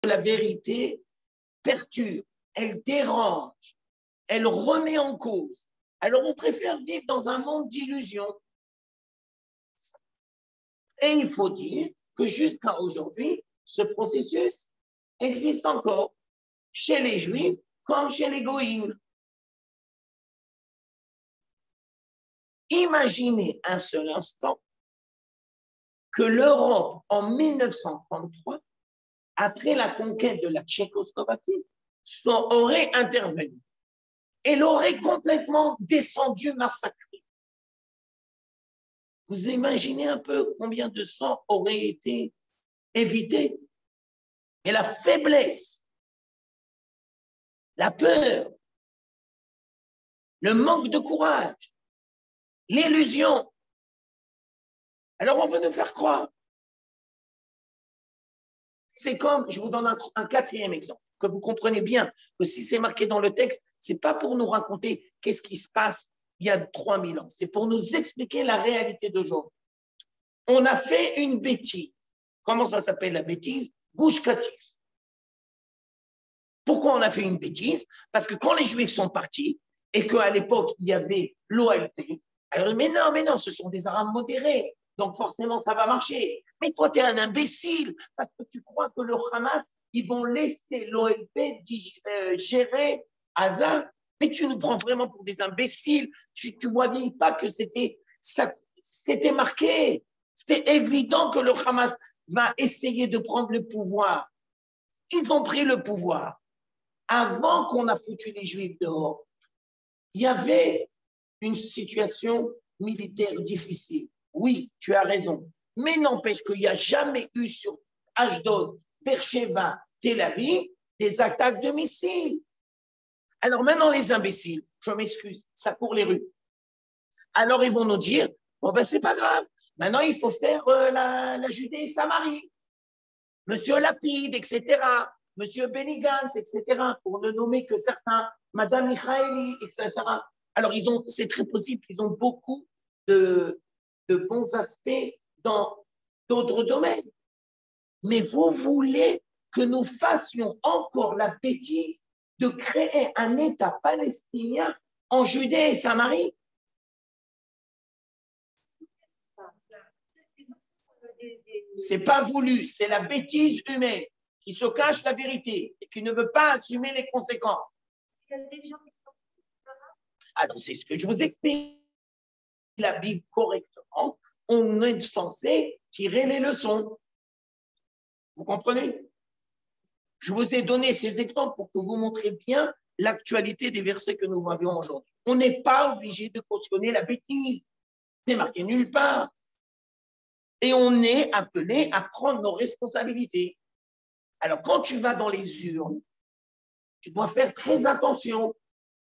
la vérité perturbe, elle dérange, elle remet en cause. Alors on préfère vivre dans un monde d'illusions. Et il faut dire que jusqu'à aujourd'hui, ce processus existe encore chez les Juifs comme chez les Goïms. Imaginez un seul instant que l'Europe, en 1933, après la conquête de la Tchécoslovaquie, aurait intervenu. Elle aurait complètement descendu, massacré. Vous imaginez un peu combien de sang aurait été évité? Et la faiblesse, la peur, le manque de courage, l'illusion. Alors on veut nous faire croire. C'est comme, je vous donne un quatrième exemple, que vous comprenez bien que si c'est marqué dans le texte, ce n'est pas pour nous raconter qu'est-ce qui se passe il y a 3000 ans. C'est pour nous expliquer la réalité d'aujourd'hui. On a fait une bêtise. Comment ça s'appelle la bêtise? Gush Katif. Pourquoi on a fait une bêtise? Parce que quand les Juifs sont partis et qu'à l'époque, il y avait l'OLP, alors mais non, ce sont des Arabes modérés. Donc forcément, ça va marcher. Mais toi, tu es un imbécile parce que tu crois que le Hamas, ils vont laisser l'OLP gérer Gaza. Mais tu nous prends vraiment pour des imbéciles. Tu vois bien pas que c'était marqué. C'était évident que le Hamas va essayer de prendre le pouvoir. Ils ont pris le pouvoir. Avant qu'on a foutu les Juifs dehors, il y avait une situation militaire difficile. Oui, tu as raison. Mais n'empêche qu'il n'y a jamais eu sur Ashdod, Beersheva, Tel Aviv, des attaques de missiles. Alors maintenant, les imbéciles, je m'excuse, ça court les rues. Alors ils vont nous dire, bon ben c'est pas grave, maintenant il faut faire la Judée et Samarie. Monsieur Lapide, etc., Monsieur Benny Gantz, etc., pour ne nommer que certains, Madame Michaeli, etc. Alors, c'est très possible qu'ils ont beaucoup de bons aspects dans d'autres domaines. Mais vous voulez que nous fassions encore la bêtise de créer un État palestinien en Judée et Samarie? C'est pas voulu, c'est la bêtise humaine qui se cache la vérité et qui ne veut pas assumer les conséquences. Alors, c'est ce que je vous explique. La Bible correctement, on est censé tirer les leçons. Vous comprenez? Je vous ai donné ces exemples pour que vous montrez bien l'actualité des versets que nous voyons aujourd'hui. On n'est pas obligé de cautionner la bêtise. C'est marqué nulle part. Et on est appelé à prendre nos responsabilités. Alors, quand tu vas dans les urnes, tu dois faire très attention.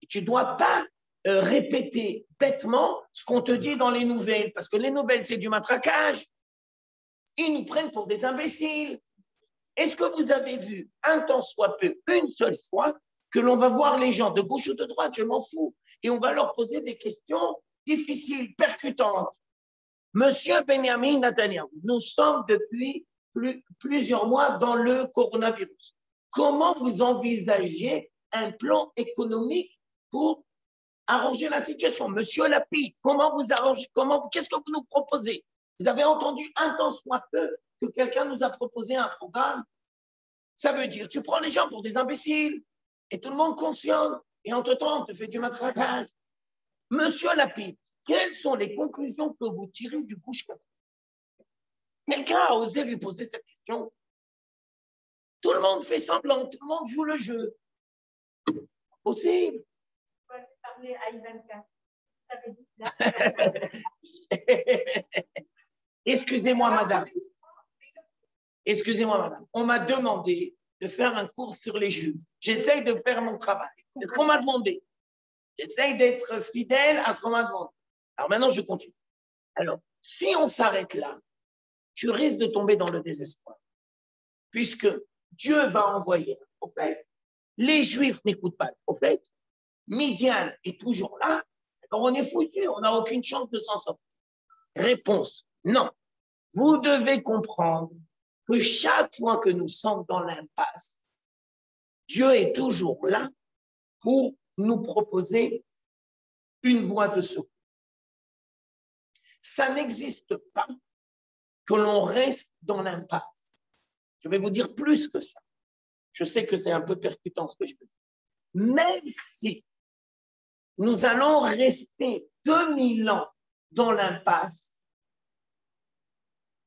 Tu ne dois pas répéter bêtement ce qu'on te dit dans les nouvelles, parce que les nouvelles, c'est du matraquage. Ils nous prennent pour des imbéciles. Est-ce que vous avez vu, un temps soit peu, une seule fois, que l'on va voir les gens de gauche ou de droite, je m'en fous, et on va leur poser des questions difficiles, percutantes. Monsieur Benjamin Netanyahu, nous sommes depuis plusieurs mois dans le coronavirus. Comment vous envisagez un plan économique pour arranger la situation? Monsieur Lapide, comment vous arrangez, qu'est-ce que vous nous proposez? Vous avez entendu un temps soit peu que quelqu'un nous a proposé un programme? Ça veut dire, tu prends les gens pour des imbéciles et tout le monde cautionne et entre-temps, on te fait du matraquage. Monsieur Lapide, quelles sont les conclusions que vous tirez du Gush Katif? Quelqu'un a osé lui poser cette question? Tout le monde fait semblant, tout le monde joue le jeu. Possible. Excusez-moi, madame. Excusez-moi, madame. On m'a demandé de faire un cours sur les juifs. J'essaye de faire mon travail. C'est ce qu'on m'a demandé. J'essaye d'être fidèle à ce qu'on m'a demandé. Alors maintenant, je continue. Alors, si on s'arrête là, tu risques de tomber dans le désespoir. Puisque Dieu va envoyer un prophète. Les Juifs n'écoutent pas le prophète. Midian est toujours là. Alors on est foutu. On n'a aucune chance de s'en sortir. Réponse, non. Vous devez comprendre que chaque fois que nous sommes dans l'impasse, Dieu est toujours là pour nous proposer une voie de secours. Ça n'existe pas que l'on reste dans l'impasse. Je vais vous dire plus que ça. Je sais que c'est un peu percutant ce que je veux dire. Même si nous allons rester 2000 ans dans l'impasse,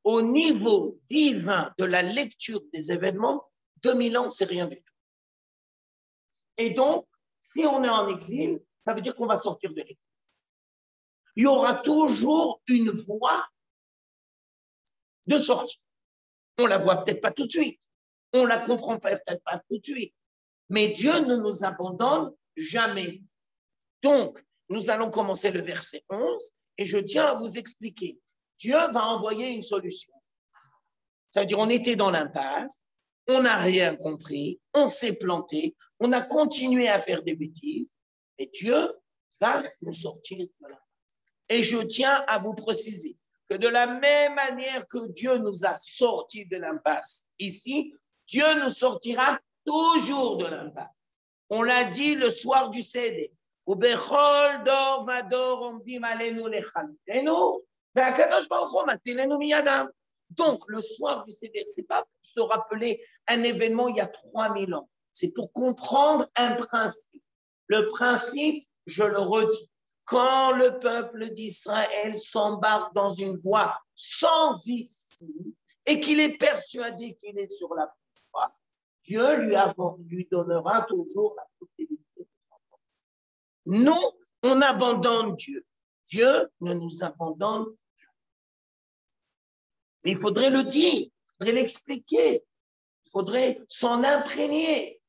au niveau divin de la lecture des événements, 2000 ans, c'est rien du tout. Et donc, si on est en exil, ça veut dire qu'on va sortir de l'exil. Il y aura toujours une voie de sortie. On ne la voit peut-être pas tout de suite. On ne la comprend peut-être pas tout de suite. Mais Dieu ne nous abandonne jamais. Donc, nous allons commencer le verset 11 et je tiens à vous expliquer. Dieu va envoyer une solution. Ça veut dire on était dans l'impasse, on n'a rien compris, on s'est planté, on a continué à faire des bêtises et Dieu va nous sortir de l'impasse. Et je tiens à vous préciser que de la même manière que Dieu nous a sortis de l'impasse ici, Dieu nous sortira toujours de l'impasse. On l'a dit le soir du Seder. Donc, le soir du Seder, ce n'est pas pour se rappeler un événement il y a 3000 ans. C'est pour comprendre un principe. Le principe, je le redis, quand le peuple d'Israël s'embarque dans une voie sans issue et qu'il est persuadé qu'il est sur la voie, Dieu lui donnera toujours la possibilité de s'embarquer. Nous, on abandonne Dieu. Dieu ne nous abandonne pas. Mais il faudrait le dire, il faudrait l'expliquer, il faudrait s'en imprégner.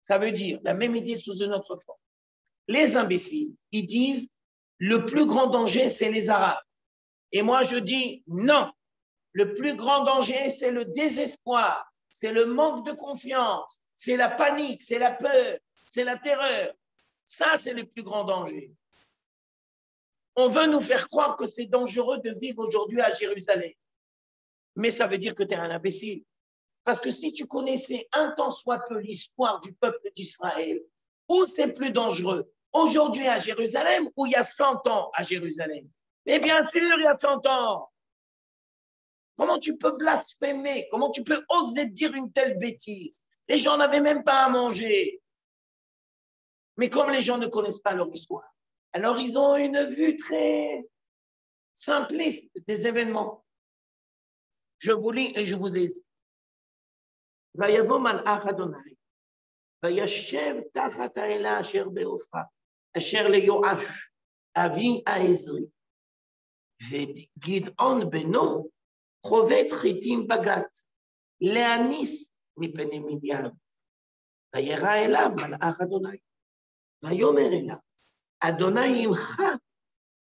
Ça veut dire la même idée sous une autre forme. Les imbéciles, ils disent le plus grand danger, c'est les Arabes. Et moi, je dis non. Le plus grand danger, c'est le désespoir, c'est le manque de confiance, c'est la panique, c'est la peur, c'est la terreur. Ça, c'est le plus grand danger. On veut nous faire croire que c'est dangereux de vivre aujourd'hui à Jérusalem. Mais ça veut dire que tu es un imbécile. Parce que si tu connaissais un tant soit peu l'histoire du peuple d'Israël, où c'est plus dangereux? Aujourd'hui à Jérusalem ou il y a 100 ans à Jérusalem? Mais bien sûr, il y a 100 ans. Comment tu peux blasphémer? Comment tu peux oser dire une telle bêtise? Les gens n'avaient même pas à manger. Mais comme les gens ne connaissent pas leur histoire, alors ils ont une vue très simpliste des événements. Je vous lis et je vous dis. ויבוא מלאך אדוני, וישב תחת האלה אשר בעופרה, אשר ליואש, אבי העזרי, וגדעון בנו חובט חיטים בגת, להניס מפני מדיין. וירא אליו מלאך אדוני, ויאמר אליו, אדוני עמך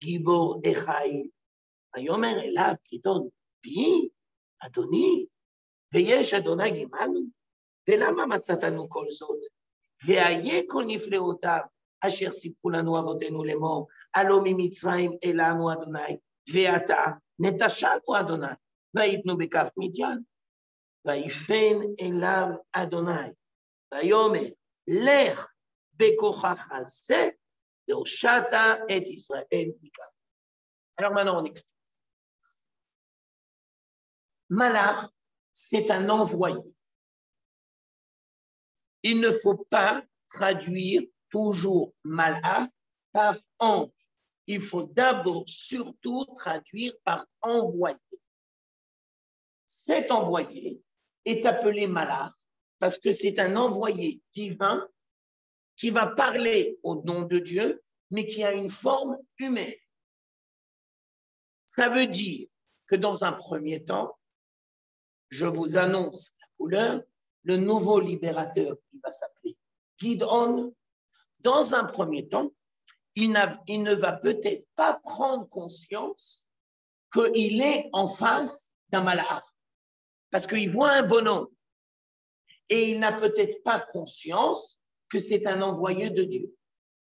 גיבור החיל. ויאמר אליו גדעון, בי, אדוני, ויש אדוני עמנו, ולמה מצאתנו כל זאת? והיה כל נפלאותיו, אשר סיפרו לנו אבותינו לאמור, הלא ממצרים אלינו אדוני, ועתה נטשנו אדוני, ויתנו בכף מדיין. ויפן אליו אדוני, ויאמר, לך בכוחך זה, והושעת את ישראל מכף. Alors maintenant on explique. Malach, c'est un envoyé. Il ne faut pas traduire toujours malach par ange. Il faut d'abord surtout traduire par envoyé. Cet envoyé est appelé malach parce que c'est un envoyé divin qui va parler au nom de Dieu, mais qui a une forme humaine. Ça veut dire que dans un premier temps, je vous annonce la couleur, le nouveau libérateur qui va s'appeler Gidon. Dans un premier temps, il ne va peut-être pas prendre conscience qu'il est en face d'un malach, parce qu'il voit un bonhomme et il n'a peut-être pas conscience que c'est un envoyé de Dieu.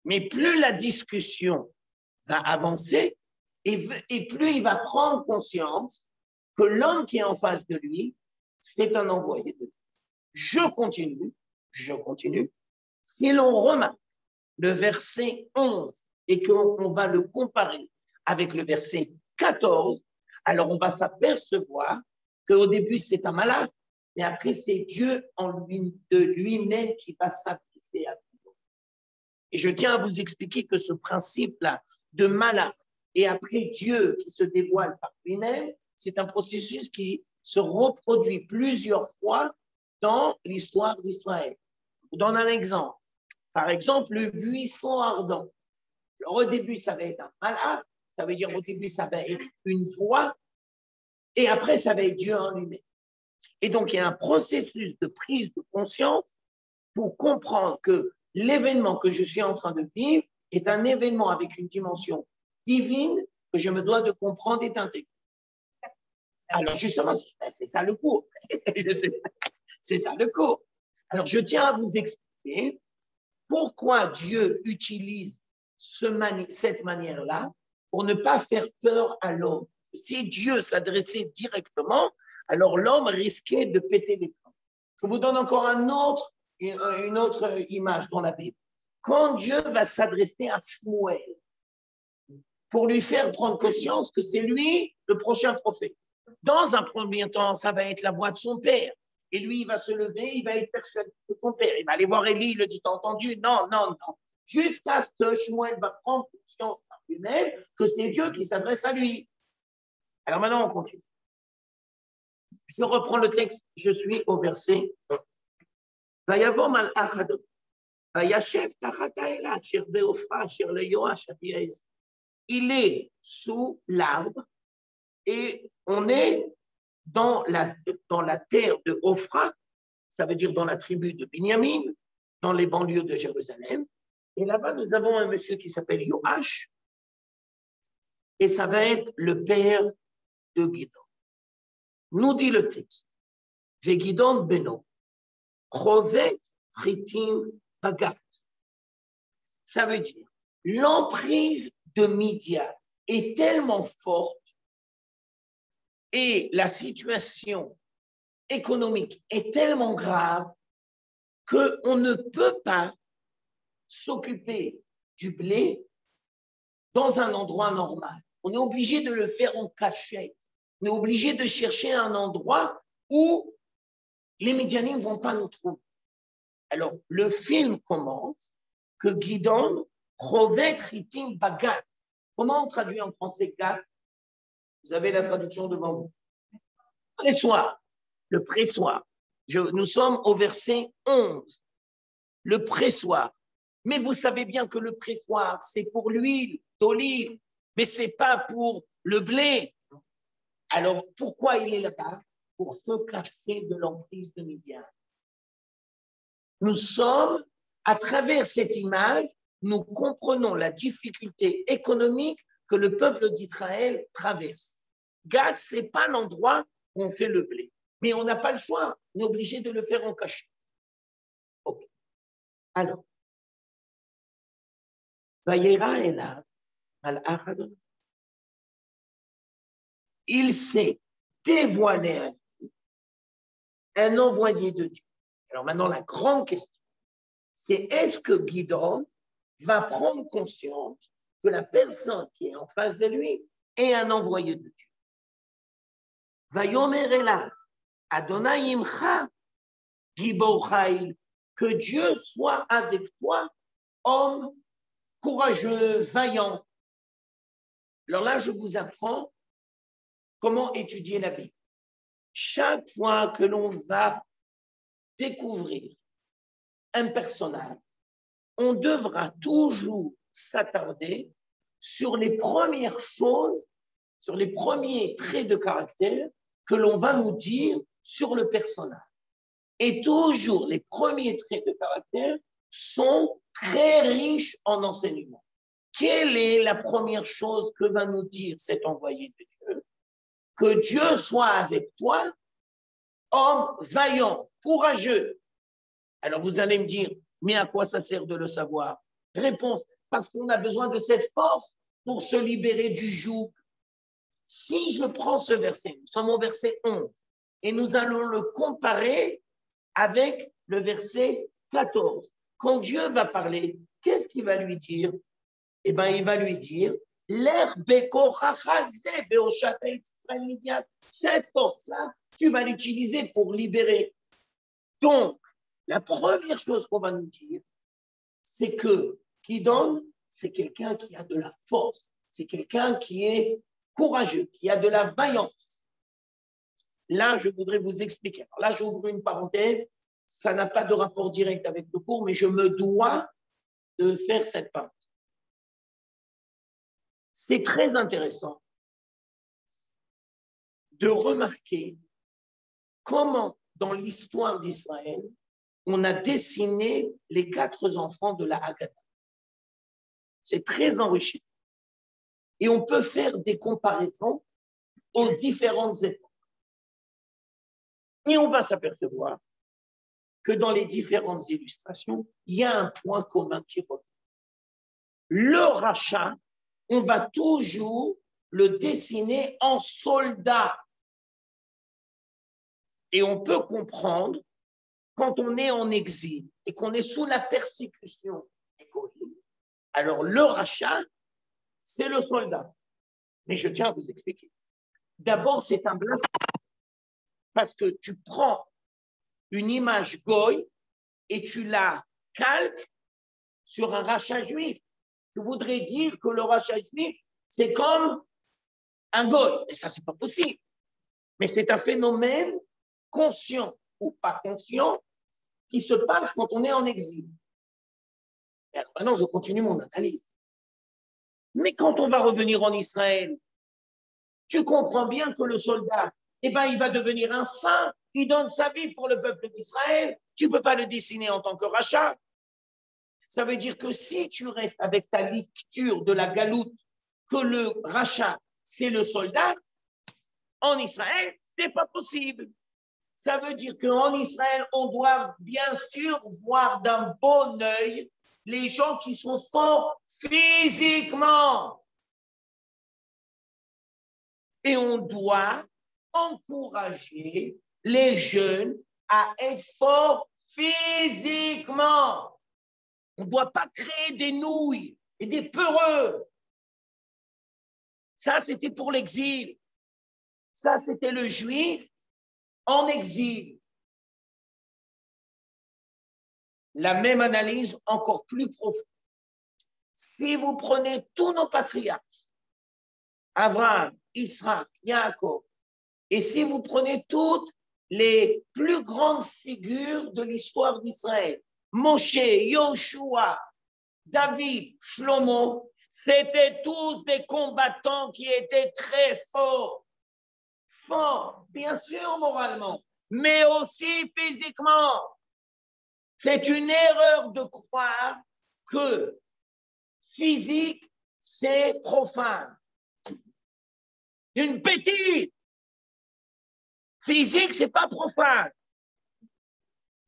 Mais plus la discussion va avancer et plus il va prendre conscience que l'homme qui est en face de lui c'est un envoyé de Dieu. Je continue. Si l'on remarque le verset 11 et qu'on va le comparer avec le verset 14, alors on va s'apercevoir qu'au début, c'est un malade, mais après, c'est Dieu de lui-même qui va s'adresser à nous. Et je tiens à vous expliquer que ce principe-là de malade et après Dieu qui se dévoile par lui-même, c'est un processus qui se reproduit plusieurs fois dans l'histoire d'Israël. Je vous donne un exemple. Par exemple, le buisson ardent. Alors, au début, ça va être un malheur, ça veut dire au début, ça va être une voix, et après, ça va être Dieu en lui-même. Et donc, il y a un processus de prise de conscience pour comprendre que l'événement que je suis en train de vivre est un événement avec une dimension divine que je me dois de comprendre et d'intégrer. Alors, justement, c'est ça le cours. C'est ça le cours. Alors, je tiens à vous expliquer pourquoi Dieu utilise cette manière-là pour ne pas faire peur à l'homme. Si Dieu s'adressait directement, alors l'homme risquait de péter les plombs. Je vous donne encore une autre image dans la Bible. Quand Dieu va s'adresser à Shmuel pour lui faire prendre conscience que c'est lui le prochain prophète. Dans un premier temps, ça va être la voix de son père. Et lui, il va se lever, il va être persuadé que c'est son père. Il va aller voir Élie, il lui dit, t'as entendu? Non. Jusqu'à ce que Shmuel va prendre conscience par lui-même que c'est Dieu qui s'adresse à lui. Alors maintenant, on continue. Je reprends le texte, je suis au verset 1. Vayavom al-Achad, vayashev tachata ela, asher beofra, asher leyoash, abiez. Il est sous l'arbre et on est dans la terre de Ophra, ça veut dire dans la tribu de Binyamin, dans les banlieues de Jérusalem. Et là-bas, nous avons un monsieur qui s'appelle Yoash, et ça va être le père de Guidon. Nous dit le texte, Vegidon beno, Chovet Ritim Bagat. Ça veut dire, l'emprise de Midian est tellement forte et la situation économique est tellement grave qu'on ne peut pas s'occuper du blé dans un endroit normal. On est obligé de le faire en cachette. On est obligé de chercher un endroit où les Midianites ne vont pas nous trouver. Alors, le film commence que Guidon, Rovet Ritim Bagat. Comment on traduit en français Gat? Vous avez la traduction devant vous. Pressoir. Le pressoir. Nous sommes au verset 11. Le pressoir. Mais vous savez bien que le pressoir, c'est pour l'huile d'olive, mais ce n'est pas pour le blé. Alors, pourquoi il est là-bas? Pour se cacher de l'emprise de Midian. Nous sommes, à travers cette image, nous comprenons la difficulté économique que le peuple d'Israël traverse. Gad, ce n'est pas l'endroit où on fait le blé. Mais on n'a pas le choix. On est obligé de le faire en cachette. Ok. Alors, Vayera Elav al-Achad. Il s'est dévoilé à lui, un envoyé de Dieu. Alors maintenant, la grande question, c'est est-ce que Guidon va prendre conscience que la personne qui est en face de lui est un envoyé de Dieu? Vayomer Elav, Adonai imcha, Gibor Chail, que Dieu soit avec toi, homme courageux, vaillant. Alors là, je vous apprends comment étudier la Bible. Chaque fois que l'on va découvrir un personnage, on devra toujours s'attarder sur les premières choses, sur les premiers traits de caractère que l'on va nous dire sur le personnage. Et toujours, les premiers traits de caractère sont très riches en enseignements. Quelle est la première chose que va nous dire cet envoyé de Dieu? Que Dieu soit avec toi, homme vaillant, courageux. Alors vous allez me dire, mais à quoi ça sert de le savoir? Réponse, parce qu'on a besoin de cette force pour se libérer du joug. Si je prends ce verset, nous sommes au verset 11, et nous allons le comparer avec le verset 14. Quand Dieu va parler, qu'est-ce qu'il va lui dire? Eh bien, il va lui dire, cette force-là, tu vas l'utiliser pour libérer. Donc, la première chose qu'on va nous dire, c'est que qui donne, c'est quelqu'un qui a de la force, c'est quelqu'un qui est courageux, qui a de la vaillance. Là, je voudrais vous expliquer. Alors là, j'ouvre une parenthèse, ça n'a pas de rapport direct avec le cours, mais je me dois de faire cette parenthèse. C'est très intéressant de remarquer comment, dans l'histoire d'Israël, on a dessiné les 4 enfants de la Haggadah. C'est très enrichissant. Et on peut faire des comparaisons aux différentes époques. Et on va s'apercevoir que dans les différentes illustrations, il y a un point commun qui revient. Le rachat, on va toujours le dessiner en soldat. Et on peut comprendre, quand on est en exil et qu'on est sous la persécution égoïste, alors le rachat, c'est le soldat. Mais je tiens à vous expliquer. D'abord, c'est un blasphème. Parce que tu prends une image goy et tu la calques sur un rachat juif. Tu voudrais dire que le rachat juif, c'est comme un goy. Et ça, c'est pas possible. Mais c'est un phénomène conscient ou pas conscient qui se passe quand on est en exil. Et alors maintenant, je continue mon analyse. Mais quand on va revenir en Israël, tu comprends bien que le soldat, eh ben, il va devenir un saint, il donne sa vie pour le peuple d'Israël. Tu ne peux pas le dessiner en tant que rachat. Ça veut dire que si tu restes avec ta lecture de la galoute, que le rachat, c'est le soldat, en Israël, ce n'est pas possible. Ça veut dire qu'en Israël, on doit bien sûr voir d'un bon œil les gens qui sont forts physiquement. Et on doit encourager les jeunes à être forts physiquement. On ne doit pas créer des nouilles et des peureux. Ça, c'était pour l'exil. Ça, c'était le juif en exil. La même analyse encore plus profonde. Si vous prenez tous nos patriarches, Abraham, Yitzhak, Yaakov, et si vous prenez toutes les plus grandes figures de l'histoire d'Israël, Moshe, Yoshua, David, Shlomo, c'était tous des combattants qui étaient très forts. Forts, bien sûr, moralement, mais aussi physiquement. C'est une erreur de croire que physique, c'est profane. Une bêtise. Physique, c'est pas profane.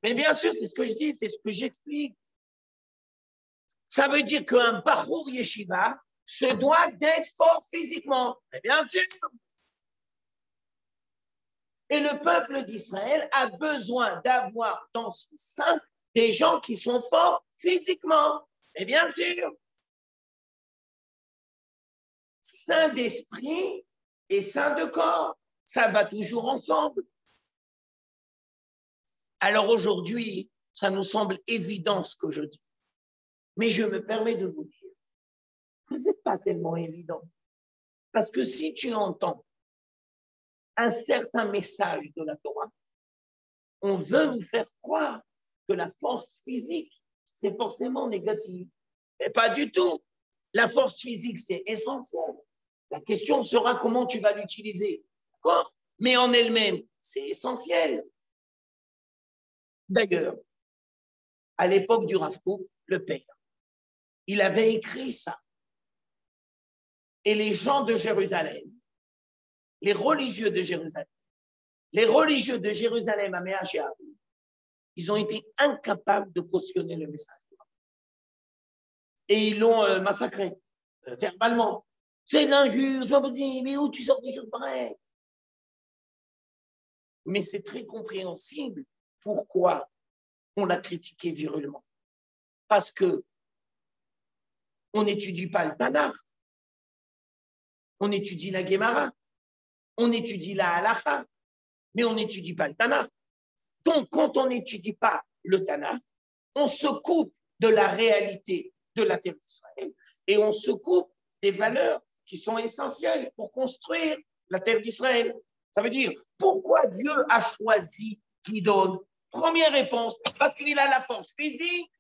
Mais bien sûr, c'est ce que je dis, c'est ce que j'explique. Ça veut dire qu'un bachour yeshiva se doit d'être fort physiquement. Mais bien sûr. Et le peuple d'Israël a besoin d'avoir dans son sein des gens qui sont forts physiquement. Mais bien sûr. Saint d'esprit et saint de corps, ça va toujours ensemble. Alors aujourd'hui, ça nous semble évident ce que je dis. Mais je me permets de vous dire que ce n'est pas tellement évident. Parce que si tu entends un certain message de la Torah, on veut nous faire croire que la force physique, c'est forcément négatif. Mais pas du tout. La force physique, c'est essentiel. La question sera comment tu vas l'utiliser. D'accord ? Mais en elle-même, c'est essentiel. D'ailleurs, à l'époque du Rav Kook, le père, il avait écrit ça. Et les gens de Jérusalem, les religieux de Jérusalem à Méachéa, ils ont été incapables de cautionner le message. Et ils l'ont massacré, verbalement. C'est de l'injure, mais où tu sors des choses pareilles? Mais c'est très compréhensible pourquoi on l'a critiqué virulemment. Parce que on n'étudie pas le Tanakh, on étudie la Gemara, on étudie la Halacha, mais on n'étudie pas le Tanakh. Donc, quand on n'étudie pas le Tanakh, on se coupe de la réalité de la terre d'Israël et on se coupe des valeurs qui sont essentielles pour construire la terre d'Israël. Ça veut dire, pourquoi Dieu a choisi Gidon? Première réponse, parce qu'il a la force physique.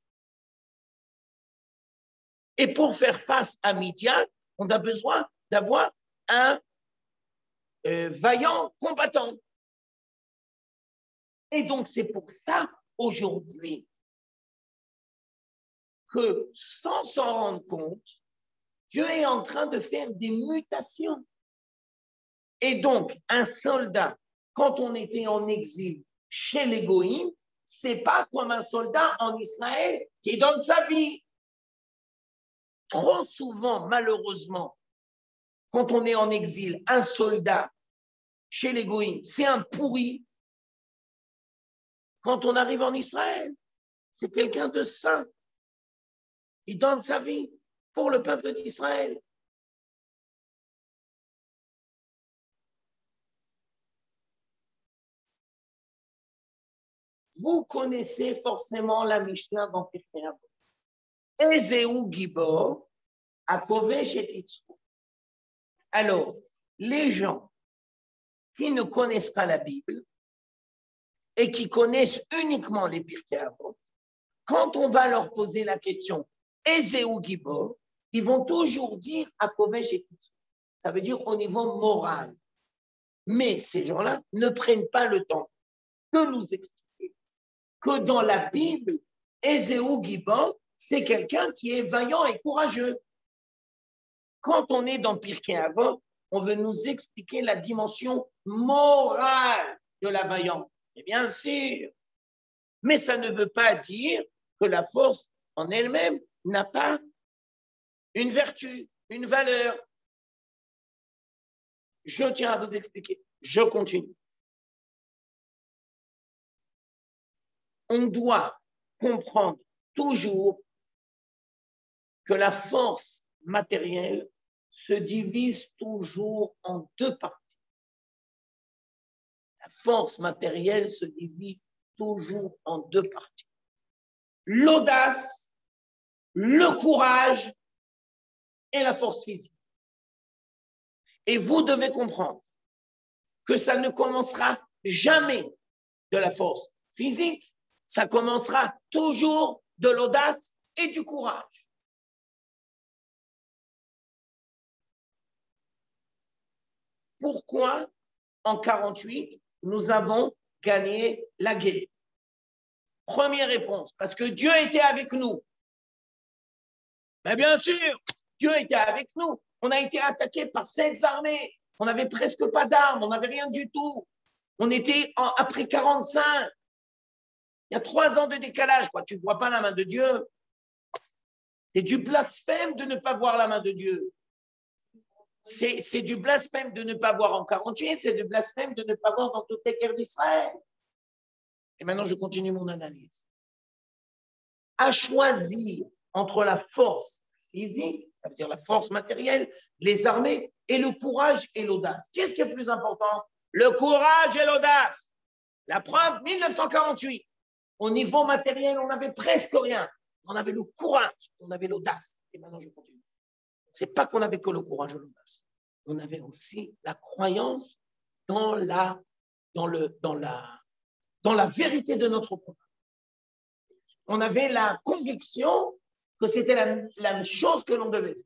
Et pour faire face à Midian, on a besoin d'avoir un vaillant combattant. Et donc, c'est pour ça, aujourd'hui, que sans s'en rendre compte, Dieu est en train de faire des mutations. Et donc, un soldat, quand on était en exil chez les Goïms, c'est pas comme un soldat en Israël qui donne sa vie. Trop souvent, malheureusement, quand on est en exil, un soldat chez les Goïms, c'est un pourri. Quand on arrive en Israël, c'est quelqu'un de saint. Il donne sa vie pour le peuple d'Israël. Vous connaissez forcément la Mishnah dans Pirkei Avot. Ezeu Gibor, Akovesh et Itzrou. Alors, les gens qui ne connaissent pas la Bible et qui connaissent uniquement les Pirkei Avot, quand on va leur poser la question Ezeu Gibor, ils vont toujours dire Akovesh et Itzrou. Ça veut dire au niveau moral. Mais ces gens-là ne prennent pas le temps de nous expliquer que dans la Bible, Ezeu Gibor, c'est quelqu'un qui est vaillant et courageux. Quand on est dans Pirkei Avot, on veut nous expliquer la dimension morale de la vaillance. Et bien sûr, mais ça ne veut pas dire que la force en elle-même n'a pas une vertu, une valeur. Je tiens à vous expliquer. Je continue. On doit comprendre toujours que la force matérielle se divise toujours en deux parties. La force matérielle se divise toujours en deux parties. L'audace, le courage et la force physique. Et vous devez comprendre que ça ne commencera jamais de la force physique, ça commencera toujours de l'audace et du courage. Pourquoi, en 1948, nous avons gagné la guerre? Première réponse, parce que Dieu était avec nous. Mais bien sûr, Dieu était avec nous. On a été attaqué par 7 armées. On n'avait presque pas d'armes, on n'avait rien du tout. On était après 45. Il y a 3 ans de décalage, quoi. Tu ne vois pas la main de Dieu. C'est du blasphème de ne pas voir la main de Dieu. C'est du blasphème de ne pas voir en 48, c'est du blasphème de ne pas voir dans toutes les guerres d'Israël. Et maintenant, je continue mon analyse. À choisir entre la force physique, ça veut dire la force matérielle, les armées, et le courage et l'audace. Qu'est-ce qui est plus important? Le courage et l'audace. La preuve, 1948. Au niveau matériel, on n'avait presque rien. On avait le courage, on avait l'audace. Et maintenant, je continue. C'est pas qu'on avait que le courage et l'audace. On avait aussi la croyance dans la vérité de notre combat. On avait la conviction que c'était la chose que l'on devait faire.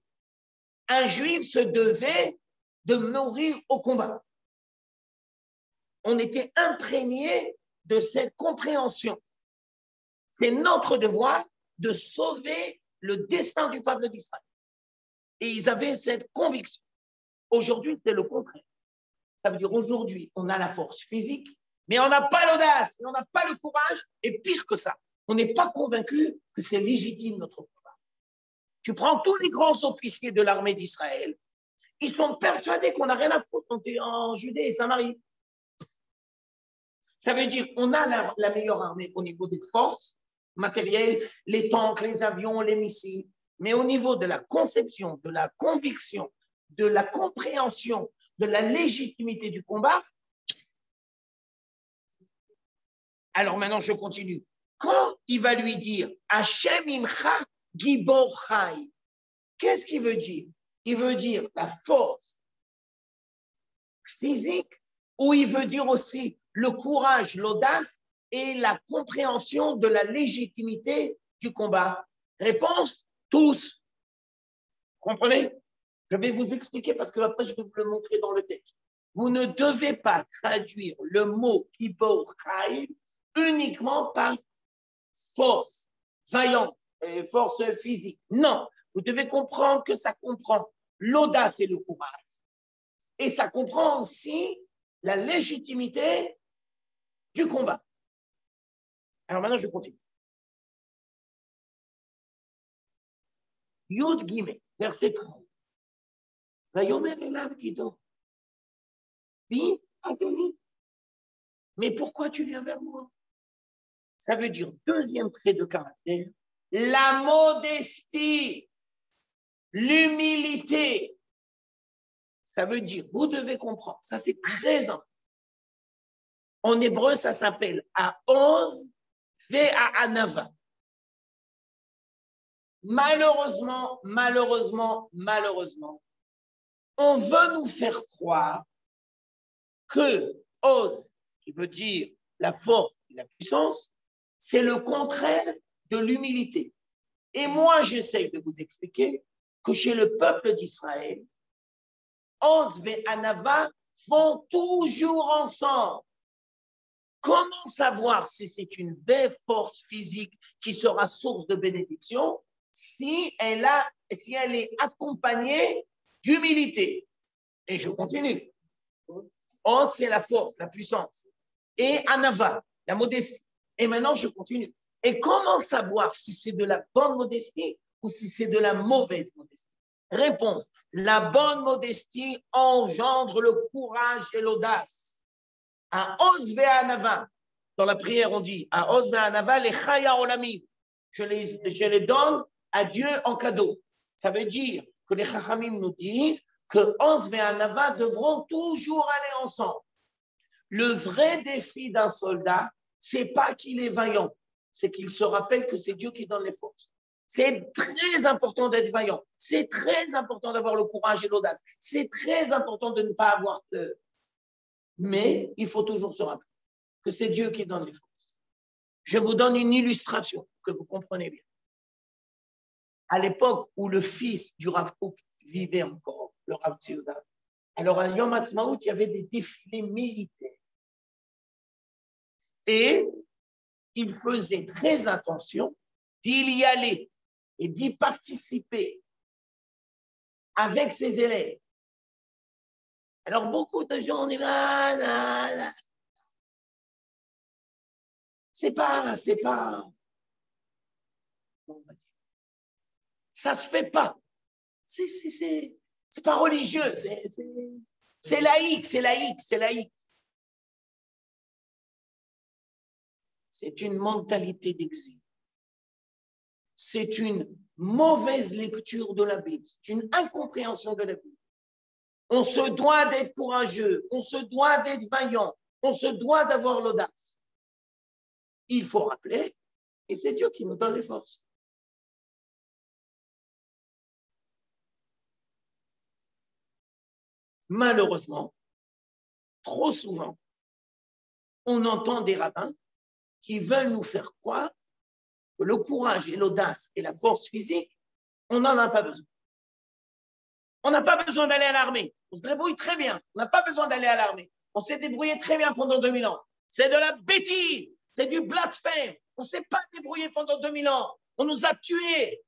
Un juif se devait de mourir au combat. On était imprégné de cette compréhension. C'est notre devoir de sauver le destin du peuple d'Israël. Et ils avaient cette conviction. Aujourd'hui, c'est le contraire. Ça veut dire aujourd'hui, on a la force physique, mais on n'a pas l'audace, on n'a pas le courage, et pire que ça, on n'est pas convaincu que c'est légitime notre combat. Tu prends tous les grands officiers de l'armée d'Israël, ils sont persuadés qu'on n'a rien à foutre en Judée et Samarie. Ça veut dire qu'on a la meilleure armée au niveau des forces matérielles, les tanks, les avions, les missiles. Mais au niveau de la conception, de la conviction, de la compréhension, de la légitimité du combat, alors maintenant je continue. Quand il va lui dire Hashem imcha gibor chai, qu'est-ce qu'il veut dire? Il veut dire la force physique, ou il veut dire aussi le courage, l'audace et la compréhension de la légitimité du combat? Réponse, tous. Comprenez? Je vais vous expliquer parce que après je vais vous le montrer dans le texte. Vous ne devez pas traduire le mot gibor chai uniquement par force, vaillante, force physique. Non, vous devez comprendre que ça comprend l'audace et le courage. Et ça comprend aussi la légitimité du combat. Alors maintenant, je continue. Yud Gimel, verset 30. Vayomer elav Gidon. Dis, Adoni, mais pourquoi tu viens vers moi? Ça veut dire, deuxième trait de caractère, la modestie, l'humilité. Ça veut dire, vous devez comprendre, ça c'est très important. En hébreu, ça s'appelle Aoz ve'anava. Malheureusement, on veut nous faire croire que Oz, qui veut dire la force et la puissance, c'est le contraire de l'humilité. Et moi, j'essaye de vous expliquer que chez le peuple d'Israël, Oz ve'anava vont toujours ensemble. Comment savoir si c'est une belle force physique qui sera source de bénédiction si elle est accompagnée d'humilité? Et je continue. Oh, c'est la force, la puissance. Et anava, la modestie. Et maintenant, je continue. Et comment savoir si c'est de la bonne modestie ou si c'est de la mauvaise modestie? Réponse. La bonne modestie engendre le courage et l'audace. À Oz ve'anava. Dans la prière, on dit à Oz ve'anava les chaya olamim. Je les donne à Dieu en cadeau. Ça veut dire que les chachamim nous disent que Oz ve'anava devront toujours aller ensemble. Le vrai défi d'un soldat, c'est pas qu'il est vaillant, c'est qu'il se rappelle que c'est Dieu qui donne les forces. C'est très important d'être vaillant. C'est très important d'avoir le courage et l'audace. C'est très important de ne pas avoir peur. Mais il faut toujours se rappeler que c'est Dieu qui donne les forces. Je vous donne une illustration que vous comprenez bien. À l'époque où le fils du Rav Kook vivait encore, le Rav Tzioda, alors à Yom Ha'atzmaut, il y avait des défilés militaires. Et il faisait très attention d'y y aller et d'y participer avec ses élèves. Alors beaucoup de gens, on est là. C'est pas, ça se fait pas. C'est pas religieux, c'est laïque. C'est une mentalité d'exil. C'est une mauvaise lecture de la Bible. C'est une incompréhension de la Bible. On se doit d'être courageux, on se doit d'être vaillant, on se doit d'avoir l'audace. Il faut rappeler, et c'est Dieu qui nous donne les forces. Malheureusement, trop souvent, on entend des rabbins qui veulent nous faire croire que le courage et l'audace et la force physique, on n'en a pas besoin. On n'a pas besoin d'aller à l'armée. On se débrouille très bien. On n'a pas besoin d'aller à l'armée. On s'est débrouillé très bien pendant 2000 ans. C'est de la bêtise. C'est du blasphème. On ne s'est pas débrouillé pendant 2000 ans. On nous a tués.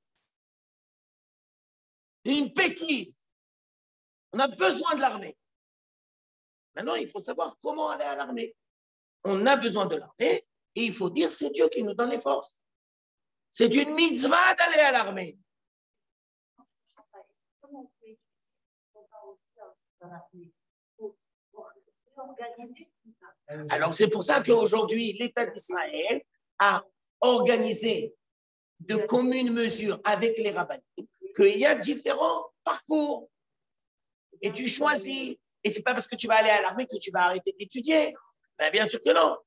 Une bêtise. On a besoin de l'armée. Maintenant, il faut savoir comment aller à l'armée. On a besoin de l'armée et il faut dire c'est Dieu qui nous donne les forces. C'est une mitzvah d'aller à l'armée. Comment on peut organiser tout ça? Alors, c'est pour ça qu'aujourd'hui, l'État d'Israël a organisé de communes mesures avec les rabbins qu'il y a différents parcours. Et tu choisis. Et ce n'est pas parce que tu vas aller à l'armée que tu vas arrêter d'étudier. Ben, bien sûr que non.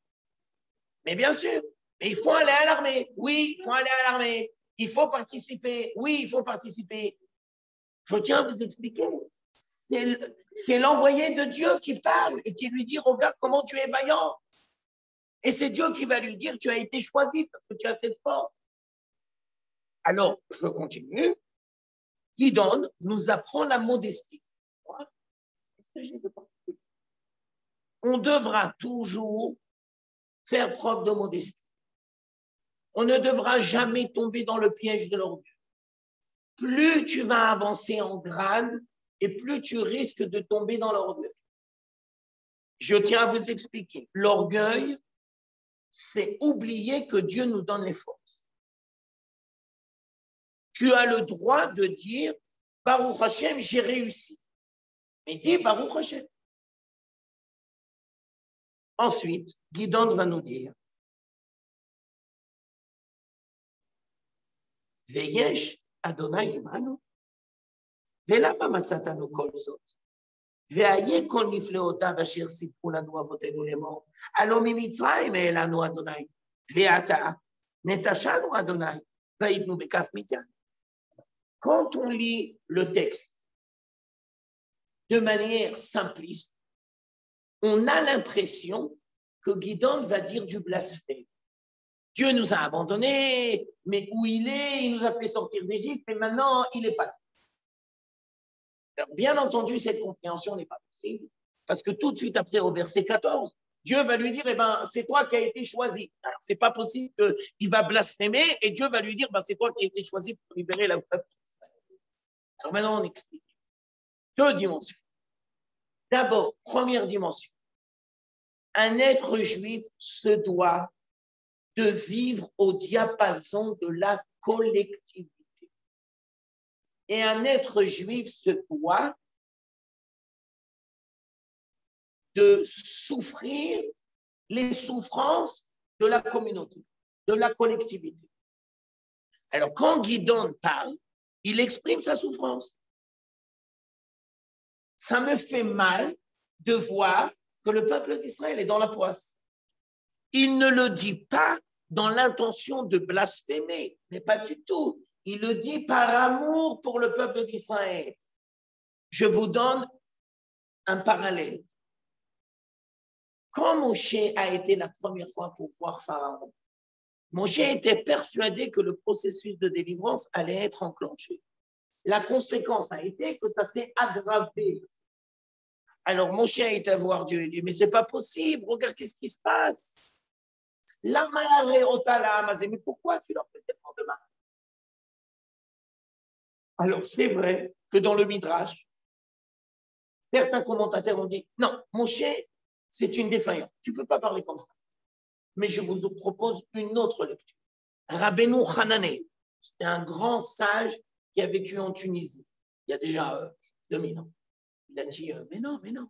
Mais bien sûr. Mais il faut aller à l'armée. Oui, il faut aller à l'armée. Il faut participer. Oui, il faut participer. Je tiens à vous expliquer. C'est l'envoyé de Dieu qui parle et qui lui dit, regarde comment tu es vaillant. Et c'est Dieu qui va lui dire, tu as été choisi parce que tu as cette force. Alors, je continue. Gidon nous apprend la modestie. On devra toujours faire preuve de modestie. On ne devra jamais tomber dans le piège de l'orgueil. Plus tu vas avancer en grade et plus tu risques de tomber dans l'orgueil. Je tiens à vous expliquer. L'orgueil, c'est oublier que Dieu nous donne les forces. Tu as le droit de dire Baruch Hashem, j'ai réussi. Mais dis Baruch Hashem. Ensuite, Gidon va nous dire Veyesh Adonai imanu, velama matzatanu kol zot. Ve'aye kol nifleotav asher sipru lanu avotenu lemor. Alo mimitzrayim elanu Adonai. Ve'ata netashanu Adonai. Va'idnu bekaf midyan. Quand on lit le texte de manière simpliste, on a l'impression que Gidon va dire du blasphème. Dieu nous a abandonnés, mais où il est, il nous a fait sortir d'Égypte, mais maintenant, il n'est pas là. Alors, bien entendu, cette compréhension n'est pas possible, parce que tout de suite après, au verset 14, Dieu va lui dire, eh ben, c'est toi qui as été choisi. Alors, c'est pas possible qu'il va blasphémer, et Dieu va lui dire, ben, c'est toi qui as été choisi pour libérer la peuple d'Israël. Alors maintenant, on explique. Deux dimensions. D'abord, première dimension. Un être juif se doit de vivre au diapason de la collectivité. Et un être juif se doit de souffrir les souffrances de la communauté, de la collectivité. Alors, quand Gidon parle, il exprime sa souffrance. Ça me fait mal de voir que le peuple d'Israël est dans la poisse. Il ne le dit pas dans l'intention de blasphémer, mais pas du tout. Il le dit par amour pour le peuple d'Israël. Je vous donne un parallèle. Quand Moshe a été la première fois pour voir Pharaon, Moshe était persuadé que le processus de délivrance allait être enclenché. La conséquence a été que ça s'est aggravé. Alors Moshe a été voir Dieu et dit, mais c'est pas possible, regarde qu'est-ce qui se passe. Mais pourquoi tu leur fais tellement de mal? Alors c'est vrai que dans le Midrash, certains commentateurs ont dit, non, Moshe, c'est une défaillance. Tu ne peux pas parler comme ça. Mais je vous propose une autre lecture. Rabbeinu Hananel, c'était un grand sage qui a vécu en Tunisie, il y a déjà 2000 ans. Il a dit, mais non.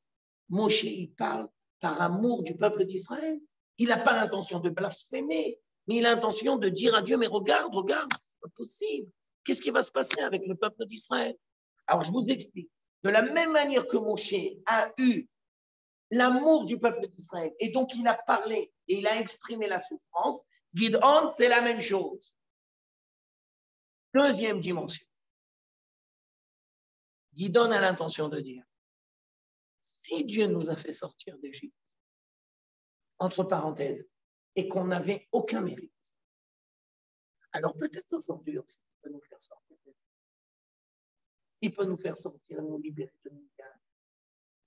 Moshe, il parle par amour du peuple d'Israël. Il n'a pas l'intention de blasphémer, mais il a l'intention de dire à Dieu, mais regarde, c'est pas possible. Qu'est-ce qui va se passer avec le peuple d'Israël? Alors, je vous explique. De la même manière que Moshe a eu l'amour du peuple d'Israël, et donc il a parlé et il a exprimé la souffrance, Gidon, c'est la même chose. Deuxième dimension. Gidon a l'intention de dire, si Dieu nous a fait sortir d'Égypte, entre parenthèses, et qu'on n'avait aucun mérite, alors peut-être aujourd'hui aussi, il peut nous faire sortir. Il peut nous faire sortir, nous libérer de nous.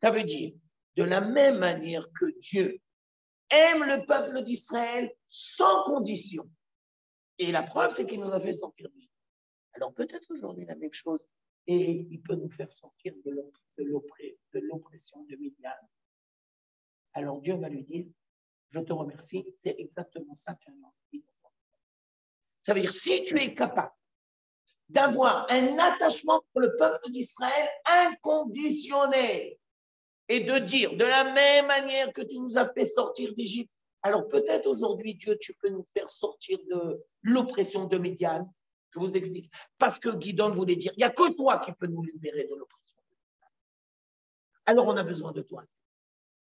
Ça veut dire, de la même manière que Dieu aime le peuple d'Israël sans condition. Et la preuve, c'est qu'il nous a fait sortir d'Égypte. Alors peut-être aujourd'hui la même chose. Et il peut nous faire sortir de l'oppression de Midian. Alors Dieu va lui dire, je te remercie, c'est exactement ça que tu as dit. Ça veut dire, si tu es capable d'avoir un attachement pour le peuple d'Israël inconditionnel, et de dire, de la même manière que tu nous as fait sortir d'Égypte, alors peut-être aujourd'hui, Dieu, tu peux nous faire sortir de l'oppression de Midian. Je vous explique. Parce que Gideon voulait dire, il n'y a que toi qui peux nous libérer de l'oppression. Alors on a besoin de toi.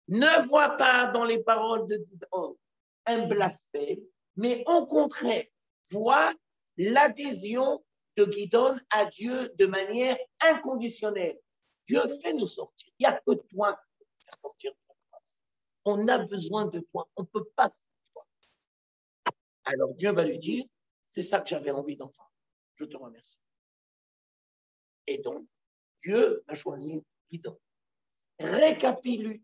Ne vois pas dans les paroles de Gideon un blasphème, mais au contraire, vois l'adhésion de Gideon à Dieu de manière inconditionnelle. Dieu fait nous sortir. Il n'y a que toi qui peux nous faire sortir de notre place. On a besoin de toi. On ne peut pas sans toi. Alors Dieu va lui dire, c'est ça que j'avais envie d'entendre. Je te remercie. Et donc, Dieu a choisi Gideon. Récapitulons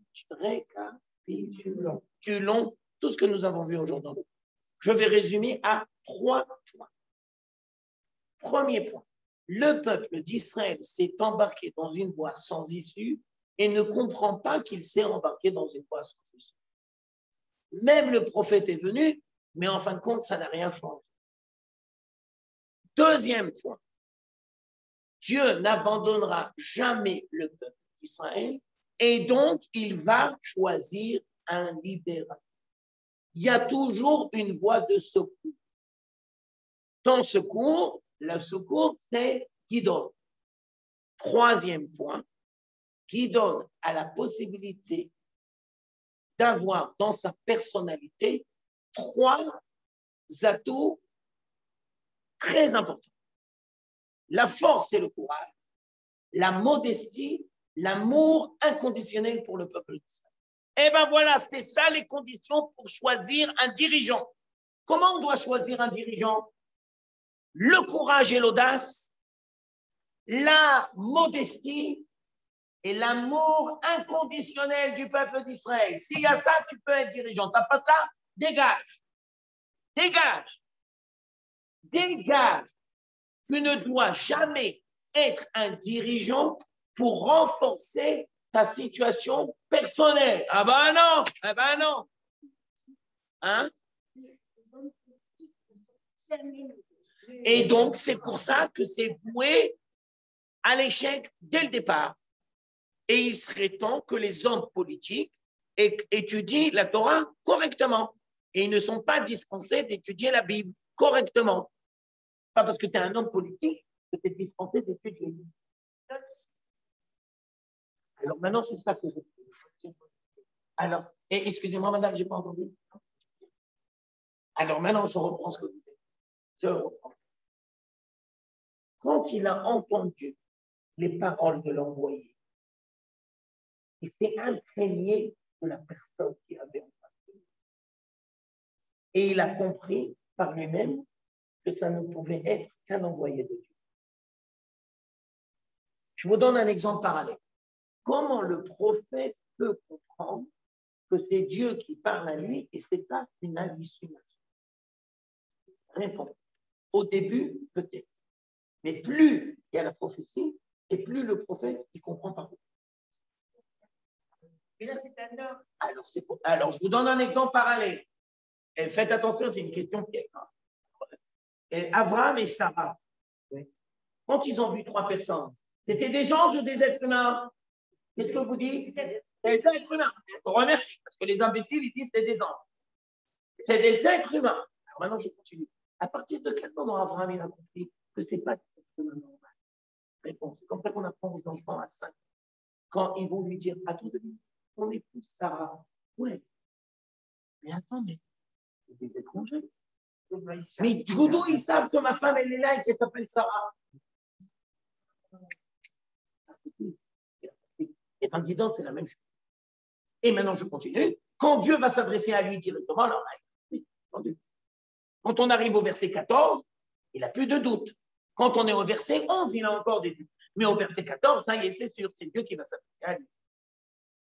tout ce que nous avons vu aujourd'hui. Je vais résumer à 3 points. Premier point, le peuple d'Israël s'est embarqué dans une voie sans issue et ne comprend pas qu'il s'est embarqué dans une voie sans issue. Même le prophète est venu, mais en fin de compte, ça n'a rien changé. Deuxième point, Dieu n'abandonnera jamais le peuple d'Israël et donc il va choisir un libérateur. Il y a toujours une voie de secours. Dans secours, le secours, c'est Gideon. Troisième point, Gideon a la possibilité d'avoir dans sa personnalité 3 atouts très importants. La force et le courage, la modestie, l'amour inconditionnel pour le peuple d'Israël. Et bien voilà, c'est ça les conditions pour choisir un dirigeant. Comment on doit choisir un dirigeant? Le courage et l'audace, la modestie et l'amour inconditionnel du peuple d'Israël. S'il y a ça, tu peux être dirigeant. Tu n'as pas ça? Dégage. Dégage. Dégage. Tu ne dois jamais être un dirigeant pour renforcer ta situation personnelle. Ah ben non, ah ben non. Hein? Et donc, c'est pour ça que c'est voué à l'échec dès le départ. Et il serait temps que les hommes politiques étudient la Torah correctement. Et ils ne sont pas dispensés d'étudier la Bible correctement. Pas parce que tu es un homme politique que tu es dispensé d'étudier. Alors maintenant, c'est ça que je veux. Alors, excusez-moi, madame, je n'ai pas entendu. Alors maintenant, je reprends ce que vous dites. Je reprends. Quand il a entendu les paroles de l'envoyé, il s'est imprégné de la personne qui avait en face de lui. Et il a compris par lui-même que ça ne pouvait être qu'un envoyé de Dieu. Je vous donne un exemple parallèle. Comment le prophète peut comprendre que c'est Dieu qui parle à lui et ce n'est pas une hallucination? Réponse. Au début, peut-être. Mais plus il y a la prophétie, et plus le prophète, il comprend par contre. Alors, je vous donne un exemple parallèle. Et faites attention, c'est une question piège. Abraham et Sarah, quand ils ont vu 3 personnes, c'était des anges ou des êtres humains? Qu'est-ce que vous dites? Des êtres humains. Je vous remercie, parce que les imbéciles, ils disent que c'est des anges. C'est des êtres humains. Alors maintenant, je continue. À partir de quel moment Abraham il a compris que ce n'est pas des êtres humains normaux? Réponse. C'est comme ça qu'on apprend aux enfants à 5. Quand ils vont lui dire, attends, ton épouse Sarah, ouais. Mais attends, mais c'est des étrangers. Mais d'où ils savent que ma femme, elle est là et qu'elle s'appelle Sarah? Et dans Gideon, c'est la même chose. Et maintenant, je continue. Quand Dieu va s'adresser à lui directement, alors, quand on arrive au verset 14, il n'a plus de doute. Quand on est au verset 11, il a encore des doutes. Mais au verset 14, ça y est, c'est sûr, c'est Dieu qui va s'adresser à lui.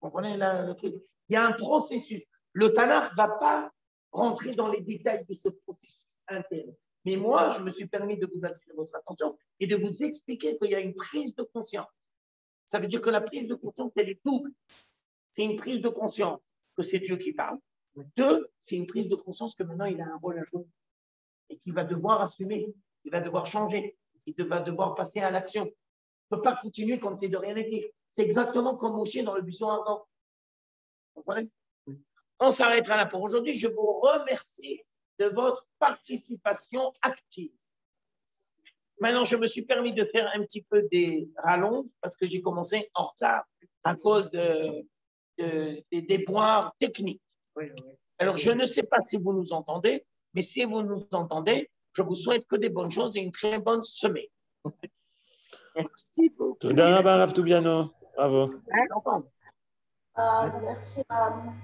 Vous comprenez le truc? Il y a un processus. Le Tanakh ne va pas rentrer dans les détails de ce processus interne. Mais moi, je me suis permis de vous attirer votre attention et de vous expliquer qu'il y a une prise de conscience. Ça veut dire que la prise de conscience, elle est double. C'est une prise de conscience que c'est Dieu qui parle. 2, c'est une prise de conscience que maintenant, il a un rôle à jouer et qu'il va devoir assumer, il va devoir changer, il va devoir passer à l'action. ne peut pas continuer comme si de rien n'était. C'est exactement comme Moshe dans le buisson ardent. Vous comprenez? On s'arrêtera là pour aujourd'hui. Je vous remercie de votre participation active. Maintenant, je me suis permis de faire un petit peu des rallonges parce que j'ai commencé en retard à cause des déboires techniques. Oui, oui. Alors, je ne sais pas si vous nous entendez, mais si vous nous entendez, je vous souhaite que des bonnes choses et une très bonne semaine. Merci beaucoup. Toda rabba, Rav Toubiano. Bravo. Merci, Ram.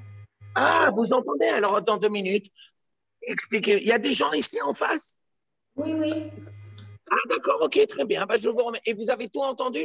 Ah, vous entendez? Alors, dans 2 minutes, expliquez. Il y a des gens ici en face? Oui, oui. Ah, d'accord, ok, très bien. Ben, je vous remercie. Et vous avez tout entendu?